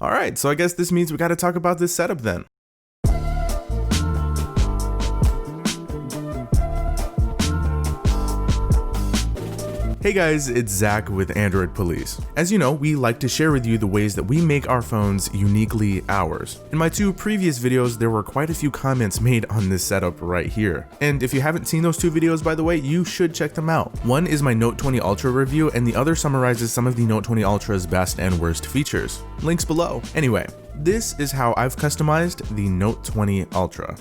Alright, so I guess this means we gotta talk about this setup then. Hey guys, it's Zach with Android Police. As you know, we like to share with you the ways that we make our phones uniquely ours. In my two previous videos, there were quite a few comments made on this setup right here. And if you haven't seen those two videos, by the way, you should check them out. One is my Note 20 Ultra review, and the other summarizes some of the Note 20 Ultra's best and worst features. Links below. Anyway, this is how I've customized the Note 20 Ultra.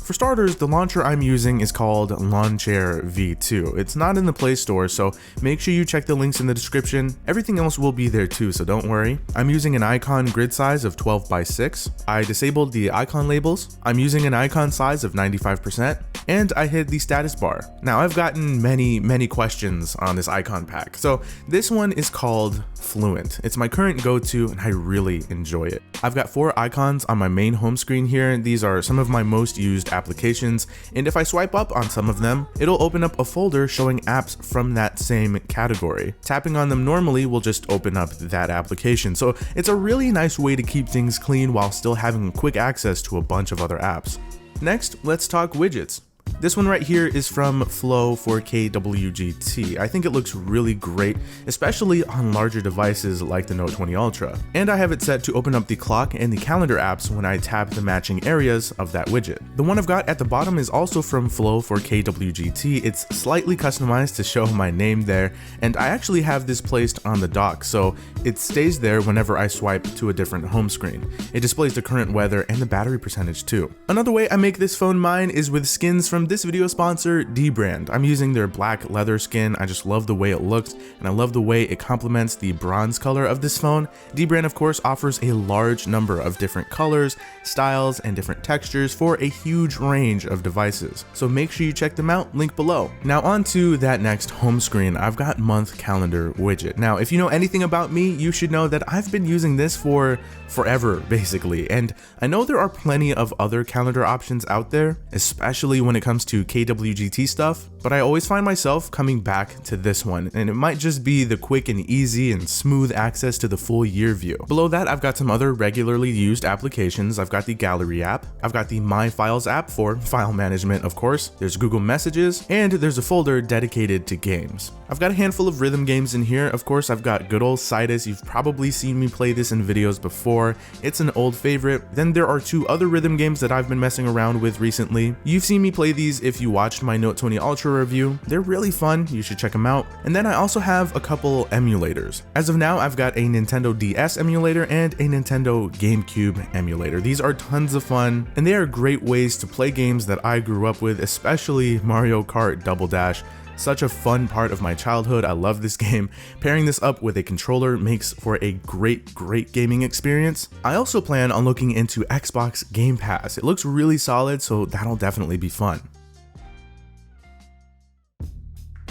For starters, the launcher I'm using is called Launcher V2. It's not in the Play Store, so make sure you check the links in the description. Everything else will be there too, so don't worry. I'm using an icon grid size of 12 by 6. I disabled the icon labels. I'm using an icon size of 95%, and I hid the status bar. Now, I've gotten many questions on this icon pack. So this one is called Fluent. It's my current go-to, and I really enjoy it. I've got 4 icons on my main home screen here. These are some of my most used applications, and if I swipe up on some of them, it'll open up a folder showing apps from that same category. Tapping on them normally will just open up that application, so it's a really nice way to keep things clean while still having quick access to a bunch of other apps. Next, let's talk widgets. This one right here is from Flow 4K WGT. I think it looks really great, especially on larger devices like the Note 20 Ultra. And I have it set to open up the clock and the calendar apps when I tap the matching areas of that widget. The one I've got at the bottom is also from Flow 4K WGT. It's slightly customized to show my name there, and I actually have this placed on the dock, so it stays there whenever I swipe to a different home screen. It displays the current weather and the battery percentage too. Another way I make this phone mine is with skins from this video sponsor, dbrand. I'm using their black leather skin. I just love the way it looks, and I love the way it complements the bronze color of this phone. Dbrand, of course, offers a large number of different colors, styles, and different textures for a huge range of devices. So make sure you check them out, link below. Now on to that next home screen, I've got month calendar widget. Now, if you know anything about me, you should know that I've been using this for forever, basically. And I know there are plenty of other calendar options out there, especially when it comes to KWGT stuff, but I always find myself coming back to this one, and it might just be the quick and easy and smooth access to the full year view. Below that, I've got some other regularly used applications. I've got the Gallery app, I've got the My Files app for file management, of course, there's Google Messages, and there's a folder dedicated to games. I've got a handful of rhythm games in here. Of course, I've got good old Citus. You've probably seen me play this in videos before. It's an old favorite. Then there are 2 other rhythm games that I've been messing around with recently. You've seen me play these if you watched my Note 20 Ultra review. They're really fun. You should check them out. And then I also have a couple emulators. As of now, I've got a Nintendo DS emulator and a Nintendo GameCube emulator. These are tons of fun, and they are great ways to play games that I grew up with, especially Mario Kart Double Dash. Such a fun part of my childhood. I love this game. Pairing this up with a controller makes for a great gaming experience. I also plan on looking into Xbox Game Pass. It looks really solid, so that'll definitely be fun.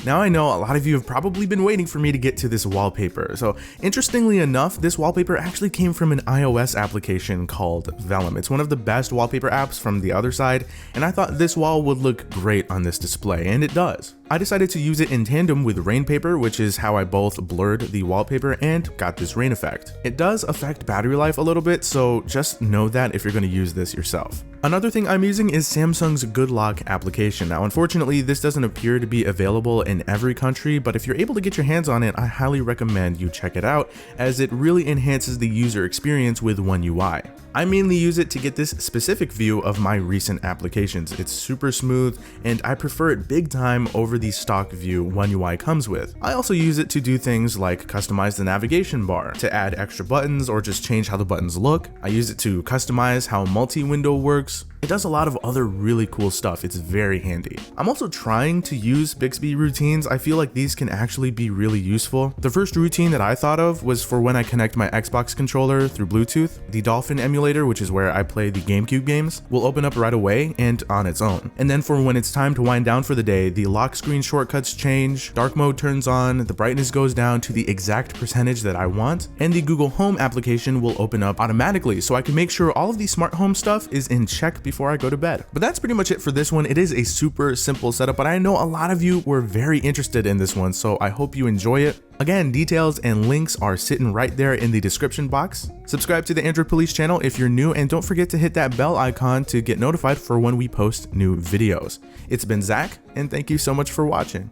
Now I know a lot of you have probably been waiting for me to get to this wallpaper. So interestingly enough, this wallpaper actually came from an iOS application called Vellum. It's one of the best wallpaper apps from the other side, and I thought this wall would look great on this display, and it does. I decided to use it in tandem with Rainpaper, which is how I both blurred the wallpaper and got this rain effect. It does affect battery life a little bit, so just know that if you're going to use this yourself. Another thing I'm using is Samsung's Good Lock application. Now, unfortunately, this doesn't appear to be available in every country, but if you're able to get your hands on it, I highly recommend you check it out, as it really enhances the user experience with OneUI. I mainly use it to get this specific view of my recent applications. It's super smooth, and I prefer it big time over the stock view OneUI comes with. I also use it to do things like customize the navigation bar, to add extra buttons, or just change how the buttons look. I use it to customize how multi-window works, It does a lot of other really cool stuff. It's very handy. I'm also trying to use Bixby routines. I feel like these can actually be really useful. The first routine that I thought of was for when I connect my Xbox controller through Bluetooth. The Dolphin emulator, which is where I play the GameCube games, will open up right away and on its own. And then for when it's time to wind down for the day, the lock screen shortcuts change, dark mode turns on, the brightness goes down to the exact percentage that I want, and the Google Home application will open up automatically, so I can make sure all of the smart home stuff is in check before I go to bed. But that's pretty much it for this one. It is a super simple setup, but I know a lot of you were very interested in this one, so I hope you enjoy it. Again, details and links are sitting right there in the description box. Subscribe to the Android Police channel if you're new, and don't forget to hit that bell icon to get notified for when we post new videos. It's been Zach, and thank you so much for watching.